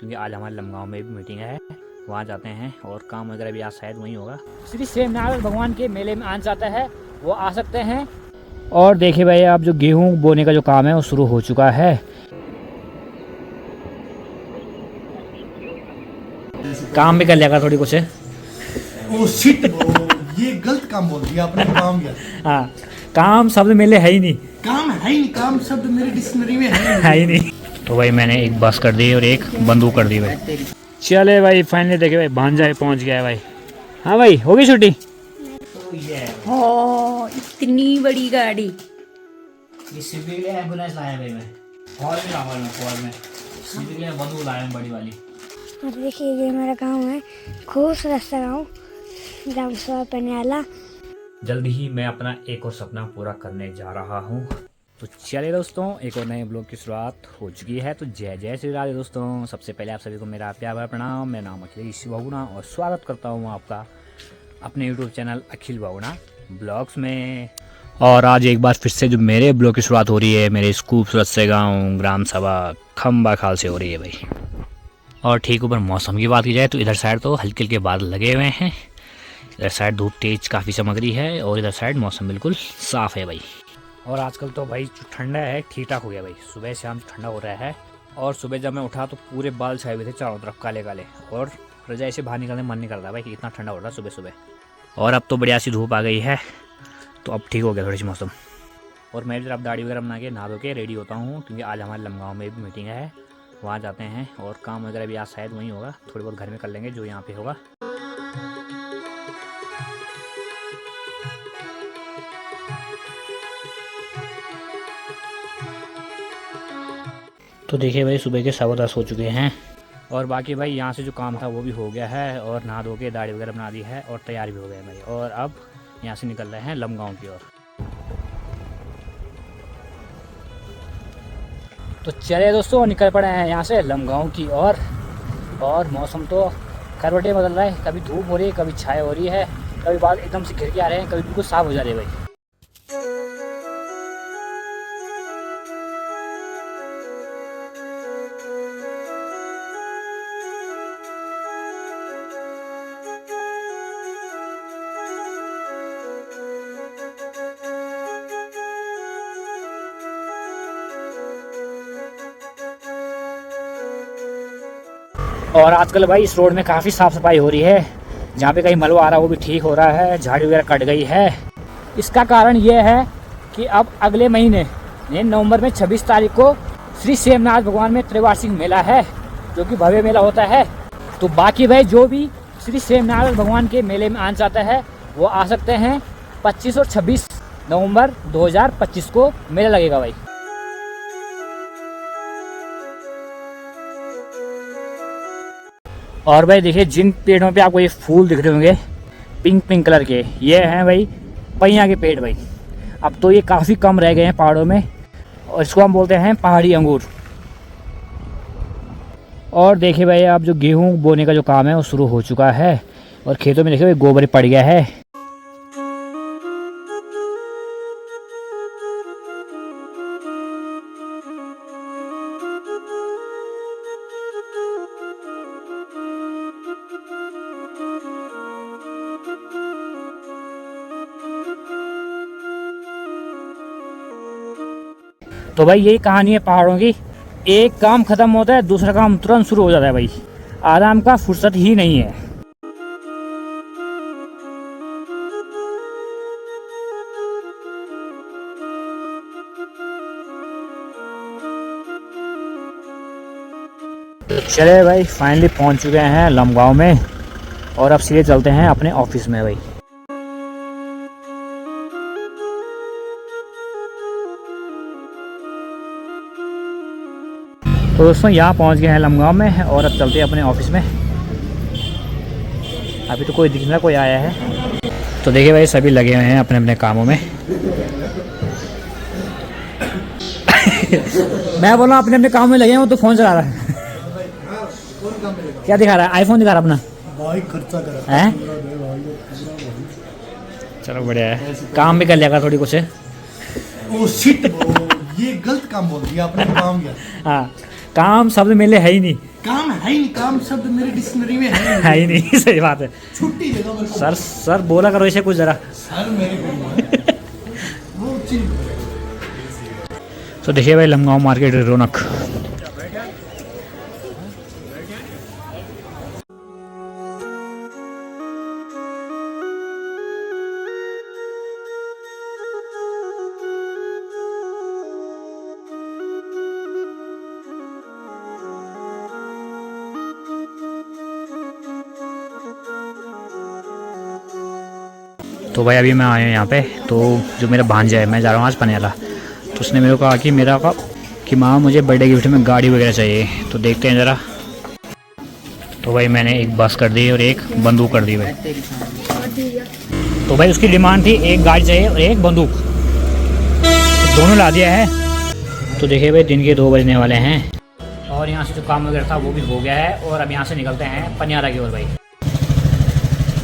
क्योंकि आज हमारे लमगांव में भी मीटिंग है, वहाँ जाते हैं और काम वगैरह भी आज शायद वहीं होगा। श्री सेमनारायण भगवान के मेले में आना चाहता है वो आ सकते हैं। और देखिए भाई, अब जो गेहूँ बोने का जो काम है वो शुरू हो चुका है। काम भी कर लिया थोड़ी कुछ है। ओ शिट ये गलत काम बोल दिया आपने। काम क्या? हाँ, काम शब्द मेले है ही नहीं। काम है ही नहीं, काम शब्द मेरी डिक्शनरी में है ही नहीं। तो भाई मैंने एक बस कर दी और एक बंदूक कर दी भाई। चले भाई फाइनली देखे भाई भांजा पहुंच गया है भाई। हाँ भाई होगी छुट्टी। ओ इतनी बड़ी गाड़ी। ये सिर्फ के लिए एम्बुलेंस लाया भाई मैं। हॉल में लाऊंगा मैं, हॉल में सिर्फ के लिए बंदूक लाया मैं बड़ी वाली। और देखिए ये मेरा गाँव है, खूबसूरत सा गाँव, ग्राम सभा पनियाला। जल्दी ही मैं अपना एक और सपना पूरा करने जा रहा हूँ। तो चलिए दोस्तों, एक और नए ब्लॉग की शुरुआत हो चुकी है। तो जय जय श्री राधे दोस्तों। सबसे पहले आप सभी को मेरा प्यार भरा प्रणाम। मेरा नाम अखिलेश बहुगुणा और स्वागत करता हूँ आपका अपने यूट्यूब चैनल अखिल बहुगुणा ब्लॉग्स में। और आज एक बार फिर से जो मेरे ब्लॉग की शुरुआत हो रही है मेरे इस खूबसूरत से गाँव ग्राम सभा खम्बा खाल से हो रही है भाई। और ठीक ऊपर मौसम की बात की जाए तो इधर साइड तो हल्के हल्के बादल लगे हुए हैं, इधर साइड धूप तेज काफ़ी चमक रही है और इधर साइड मौसम बिल्कुल साफ़ है भाई। और आजकल तो भाई जो ठंडा है ठीक ठाक हो गया भाई, सुबह शाम ठंडा हो रहा है। और सुबह जब मैं उठा तो पूरे बाल छाए हुए थे चारों तरफ काले काले, और रजाई से बाहर निकलने मन नहीं करता भाई कि इतना ठंडा हो रहा है सुबह सुबह। और अब तो बढ़िया सी धूप आ गई है, तो अब ठीक हो गया थोड़ी सी मौसम। और मैं इधर अब दाढ़ी वगैरह बना के नहा धो के रेडी होता हूँ, क्योंकि आज हमारे लमगांव में भी मीटिंग है, वहाँ जाते हैं और काम वगैरह भी आज शायद वहीं होगा। थोड़ी बहुत घर में कर लेंगे जो यहाँ पे होगा। तो देखिए भाई सुबह के 10:15 हो चुके हैं और बाकी भाई यहाँ से जो काम था वो भी हो गया है और नहा धो के दाढ़ी वगैरह बना दी है और तैयार भी हो गए भाई। और अब यहाँ से निकल रहे हैं लमगांव की ओर। तो चलिए दोस्तों निकल पड़े हैं यहाँ से लमगांव की ओर। और मौसम तो करवटें बदल रहा है, कभी धूप हो रही है, कभी छाया हो रही है, कभी बादल एकदम से घिर के आ रहे हैं, कभी बिल्कुल साफ हो जा रहे हैं भाई। और आजकल भाई इस रोड में काफ़ी साफ़ सफाई हो रही है, जहाँ पे कहीं मलबा आ रहा है वो भी ठीक हो रहा है, झाड़ी वगैरह कट गई है। इसका कारण ये है कि अब अगले महीने नवंबर में 26 तारीख को श्री सेमनाथ भगवान में त्रिवार्षिक मेला है, जो कि भव्य मेला होता है। तो बाकी भाई जो भी श्री सेमनाथ भगवान के मेले में आना चाहता है वो आ सकते हैं। 25 और 26 नवंबर 2025 को मेला लगेगा भाई। और भाई देखिए जिन पेड़ों पे आपको ये फूल दिख रहे होंगे पिंक पिंक कलर के, ये हैं भाई पैया के पेड़ भाई। अब तो ये काफ़ी कम रह गए हैं पहाड़ों में, और इसको हम बोलते हैं पहाड़ी अंगूर। और देखिए भाई अब जो गेहूं बोने का जो काम है वो शुरू हो चुका है और खेतों में देखिए भाई गोबर पड़ गया है। तो भाई यही कहानी है पहाड़ों की, एक काम खत्म होता है दूसरा काम तुरंत शुरू हो जाता है भाई, आराम का फुर्सत ही नहीं है। चले भाई फाइनली पहुंच चुके हैं लमगांव में और अब सीधे चलते हैं अपने ऑफिस में भाई। तो दोस्तों यहाँ पहुँच गए हैं लमगांव में और अब चलते हैं अपने ऑफिस में। अभी तो कोई दिख नहीं रहा कोई आया है। तो देखिए भाई सभी लगे हुए हैं अपने अपने कामों में। मैं बोल रहा हूँ अपने अपने काम में लगे हैं, वो तो फ़ोन चला रहा है। क्या दिखा रहा है? आईफोन दिखा रहा है अपना भाई, खर्चा कर है। चलो बढ़िया है, काम भी कर लिया थोड़ी कुछ है। ओ शिट ये गलत काम बोल दिया आपने। काम क्या? हाँ, काम शब्द मेले है ही नहीं। काम है ही नहीं, काम शब्द मेरी डिक्शनरी में है है ही नहीं। सही बात है। छुट्टी दे दो मेरे को। सर बोला करो इसे कुछ जरा। सर मेरे को वो चीज। तो देखिए भाई लमगांव मार्केट रौनक। तो भाई अभी मैं आया हूँ यहाँ पे। तो जो मेरा भांजा है, मैं जा रहा हूँ आज पनियाला। तो उसने मेरे को कहा कि माँ मुझे बर्थडे गिफ्ट में गाड़ी वगैरह चाहिए। तो देखते हैं ज़रा। तो भाई मैंने एक बस कर दी और एक बंदूक कर दी भाई। तो भाई उसकी डिमांड थी एक गाड़ी चाहिए और एक बंदूक, तो दोनों ला दिया है। तो देखिए भाई दिन के 2 बजने वाले हैं और यहाँ से जो काम वगैरह था वो भी हो गया है और अब यहाँ से निकलते हैं पनियाला की ओर भाई।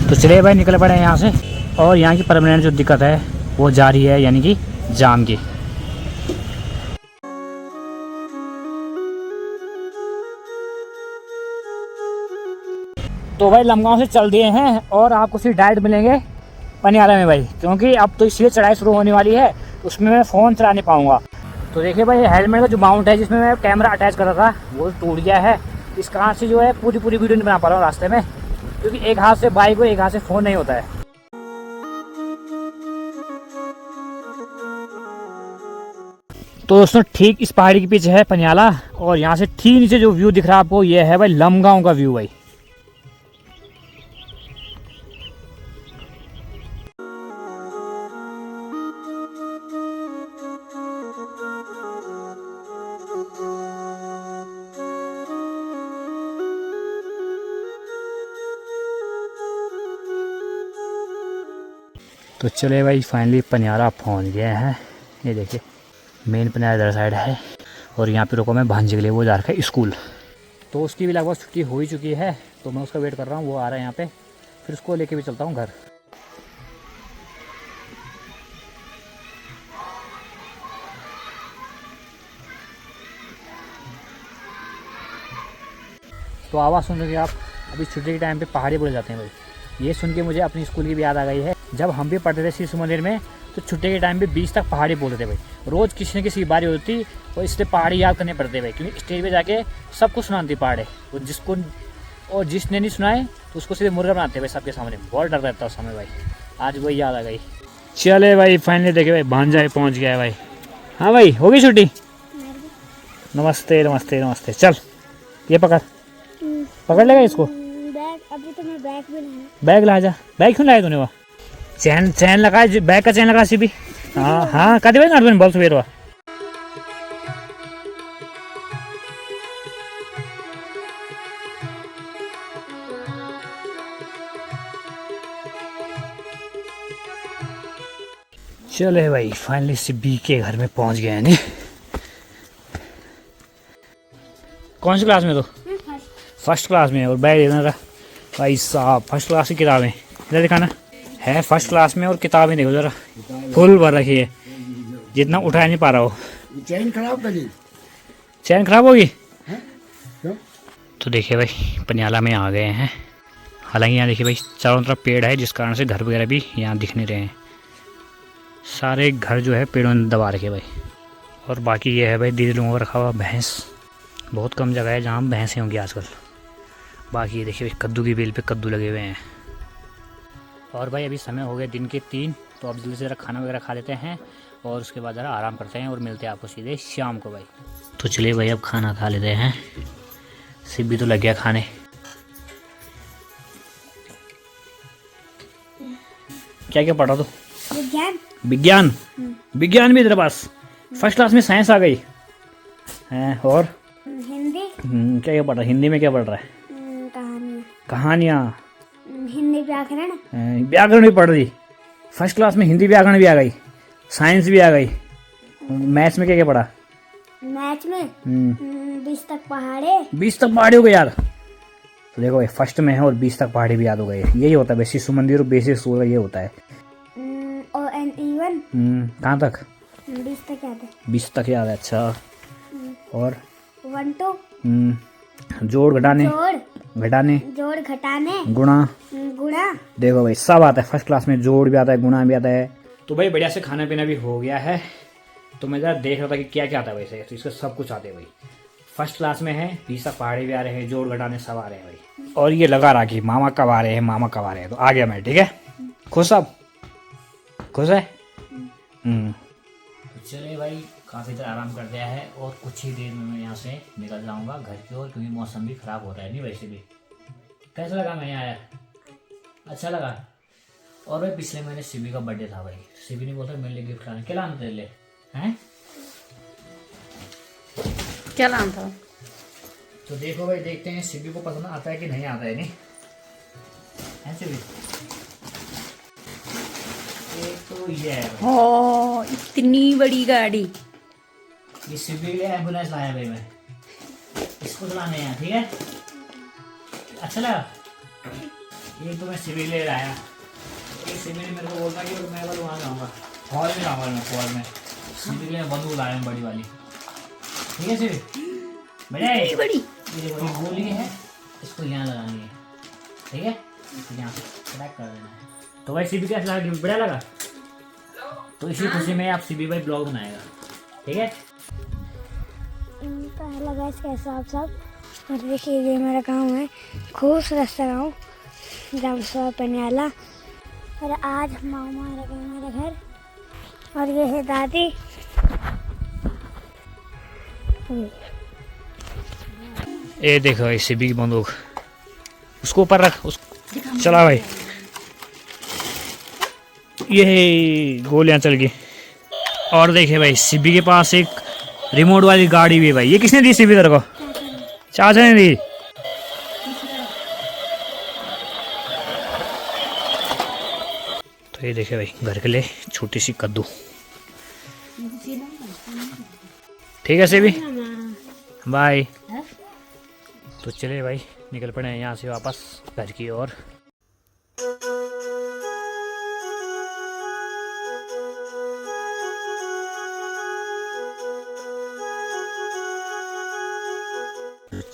तो चलिए भाई निकल पड़े हैं यहाँ से। और यहाँ की परमानेंट जो दिक्कत है वो जारी है, यानी कि जाम की। तो भाई लमगांव से चल दिए हैं और आपको फिर डायरेक्ट मिलेंगे पनियाला में भाई, क्योंकि अब तो इसलिए चढ़ाई शुरू होने वाली है, उसमें मैं फ़ोन चला नहीं पाऊँगा। तो देखिए भाई हेलमेट का जो माउंट है जिसमें मैं कैमरा अटैच कर रहा था वो टूट गया है। इस कारण से जो है पूरी वीडियो नहीं बना पा रहा हूँ रास्ते में, क्योंकि एक हाथ से बाइक और एक हाथ से फ़ोन नहीं होता है। तो दोस्तों ठीक इस पहाड़ी के पीछे है पनियाला और यहाँ से ठीक नीचे जो व्यू दिख रहा है आपको, ये है भाई लमगांव का व्यू भाई। तो चले भाई फाइनली पनियाला पहुँच गए हैं। ये देखिए मेन पनियाला इधर साइड है और यहाँ पे रुको मैं भांजे के लिए, वो जा रखा है स्कूल। तो उसकी भी लगभग छुट्टी हो ही चुकी है, तो मैं उसका वेट कर रहा हूँ, वो आ रहा है यहाँ पे, फिर उसको लेके भी चलता हूँ घर। तो आवाज़ सुन रहे आप, अभी छुट्टी के टाइम पे पहाड़ी बोले जाते हैं भाई। ये सुन के मुझे अपनी स्कूल की भी याद आ गई है। जब हम भी पढ़ते थे शिशु मंदिर में तो छुट्टी के टाइम पे 20 तक पहाड़ी बोलते थे भाई। रोज़ किसी न किसी की बारी होती और इसलिए पहाड़ी याद करने पड़ते भाई, क्योंकि स्टेज पे जाके सबको सुनाती पहाड़ी। और जिसने नहीं सुनाए तो उसको सीधे मुर्गा बनाते भाई सबके सामने। बहुत डर रहता उस समय भाई। आज वही याद आ गई। चले भाई फाइनली देखे भाई भांजा पहुँच गया है भाई। हाँ भाई होगी छुट्टी। नमस्ते नमस्ते नमस्ते। चल ये पकड़ लेगा इसको। बैग अभी तो मैं बैग भी नहीं। बैग ला जा। बैग क्यों लाया तूने? वह चैन लगा, बैग का चैन लगा सी भी। हाँ हाँ कर दे भाई ना बोल सुबह। चले भाई फाइनली सिब्बी के घर में पहुंच गए हैं। नहीं कौन सी क्लास में? तो फर्स्ट क्लास में। और बैग देना भाई साहब, फर्स्ट क्लास की किताबें इधर दिखाना है। फर्स्ट क्लास में और किताबें देखो जरा, फुल भर रखी है, जितना उठा नहीं पा रहा हो। चैन खराब कर दी। चैन खराब होगी। तो देखिए भाई पनियाला में आ गए हैं। हालांकि यहाँ देखिए भाई चारों तरफ पेड़ है, जिस कारण से घर वगैरह भी यहाँ दिख नहीं रहे हैं। सारे घर जो है पेड़ों ने दबा रखे भाई। और बाकी ये है भाई दीदी लोगों का रखा हुआ भैंस। बहुत कम जगह है जहाँ भैंसें होंगी आजकल। बाकी ये देखिए भाई कद्दू की बेल पे कद्दू लगे हुए हैं। और भाई अभी समय हो गया दिन के 3, तो अब जल्दी से ज़रा खाना वगैरह खा लेते हैं और उसके बाद ज़रा आराम करते हैं और मिलते हैं आपको सीधे शाम को भाई। तो चलिए भाई अब खाना खा लेते हैं। सिब्बी तो लग गया खाने। क्या क्या पढ़ा तो? विज्ञान। विज्ञान भी तेरे पास? फर्स्ट क्लास में साइंस आ गई है। और हिंदी। क्या क्या पढ़ रहा है? हिंदी में क्या पढ़ रहा है? कहानियाँ। हिंदी व्याकरण। व्याकरण भी पढ़ रही। फर्स्ट क्लास में हिंदी व्याकरण भी आ गई, साइंस भी आ गई। मैथ्स में क्या क्या पढ़ा? मैथ्स में 20 तक पहाड़े। 20 तक पहाड़ी हो गई यार। तो देखो भाई फर्स्ट में है और 20 तक पहाड़ी भी याद हो गई है। यही होता है बेसिक शिशु मंदिर और बेसिक स्कूल का ये होता है। कहाँ तक? 20 तक याद है। 20 तक याद है। अच्छा और 1 to जोड़ घटाने जोड़ घटाने गुणा गुणा। देखो भाई सब आता है फर्स्ट क्लास में, जोड़ भी आता है गुणा भी आता है। तो भाई बढ़िया से खाना पीना भी हो गया है। तो मैं ज़रा देख रहा था कि क्या क्या आता है वैसे, तो इसका सब कुछ आते हैं भाई, फर्स्ट क्लास में है। 20 पहाड़े भी आ रहे हैं, जोड़ घटाने सब आ रहे हैं भाई। और ये लगा रहा कि मामा कब आ रहे हैं, मामा कब आ रहे हैं। तो आ गया मैं, ठीक है। खुश सब खुश है। तो चलिए भाई, काफ़ी देर आराम कर दिया है और कुछ ही देर में मैं यहाँ से निकल जाऊँगा घर की ओर, क्योंकि मौसम भी ख़राब हो रहा है। नहीं वैसे भी कैसा लगा मैं यहाँ आया, अच्छा लगा। और भाई पिछले महीने शिवी का बर्थडे था भाई, शिवी ने बोला मेरे लिए गिफ्ट लाना, क्या लाना तेरे लिए हैं, क्या नाम था? तो देखो भाई, देखते हैं शिवी को पसंद आता है कि नहीं आता है। नहीं है शिवी, एक तो ये है भाई, ओ इतनी बड़ी गाड़ी। ये शिवी के लिए एम्बुलेंस लाया भाई मैं, इसको चलाने यहाँ, ठीक है। अच्छा लगा, ये तो मैं शिवी के लिए लाया। ये शिवी ने मेरे को बोलता कि मैं बस वहाँ जाऊँगा, हॉल में जाऊँगा मैं, हॉल में। शिवी के लिए बंदूक लाया हूँ बड़ी वाली, ठीक है शिवी, बढ़िया है। बड़ी ये देखो, ये गोली है, इसको यहाँ लगानी है, ठीक है, यहाँ से क्रैक कर देना है। तो भाई शिवी कैसा लगा, बढ़िया लगा। तो इसी खुशी में आप शिवी भाई ब्लॉग बनाएगा, ठीक है। पहला गैस कैसा आप सब, और देखिए ये मेरा गाँव है, खूबसूरत सा गाँव जामसवा पनियाला। और आज मामा आ रहे हैं मेरे घर, और ये है दादी। ये देखो भाई शिवी की बंदूक, उसको ऊपर रख, उस चला भाई, ये गोलियां चल गई। और देखिए भाई शिवी के पास एक रिमोट वाली गाड़ी भी है भाई। ये किसने दी शिवी तेरे को, चाचा ने दी। तो ये देखिए भाई घर के लिए छोटी सी कद्दू, ठीक है शिवी, बाय। तो चलिए भाई निकल पड़े हैं यहाँ से वापस घर की ओर।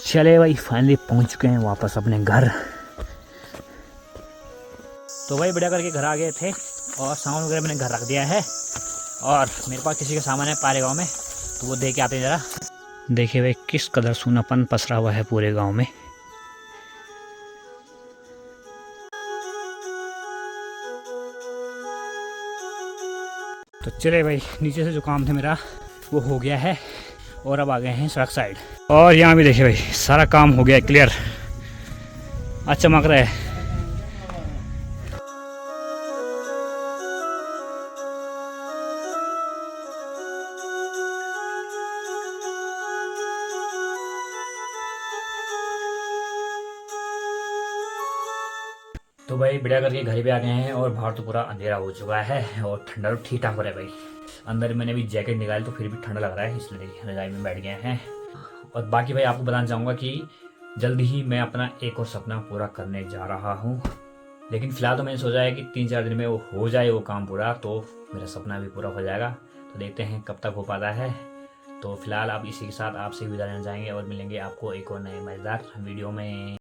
चले भाई फाइनली पहुँच चुके हैं वापस अपने घर। तो भाई बढ़िया करके घर आ गए थे और सामान वगैरह मैंने घर रख दिया है। और मेरे पास किसी का सामान है पारे गांव में, तो वो दे के आते हैं ज़रा। देखिए भाई किस कदर सूनापन पसरा हुआ है पूरे गांव में। तो चले भाई, नीचे से जो काम था मेरा वो हो गया है और अब आ गए हैं सड़क साइड। और यहाँ भी देखिए भाई सारा काम हो गया है क्लियर, अच्छा चमक रहा है। तो भाई बढ़िया करके घर पे आ गए हैं और बाहर तो पूरा अंधेरा हो चुका है और ठंडा तो ठीक ठाक हो रहा है भाई। अंदर मैंने भी जैकेट निकाली तो फिर भी ठंडा लग रहा है, इसलिए रजाई में बैठ गए हैं। और बाकी भाई आपको बताना चाहूँगा कि जल्दी ही मैं अपना एक और सपना पूरा करने जा रहा हूँ। लेकिन फिलहाल तो मैंने सोचा है कि 3-4 दिन में वो हो जाए वो काम पूरा, तो मेरा सपना भी पूरा हो जाएगा। तो देखते हैं कब तक हो पाता है। तो फिलहाल आप इसी के साथ आपसे विदा लेना चाहेंगे और मिलेंगे आपको एक और नए मज़ेदार वीडियो में।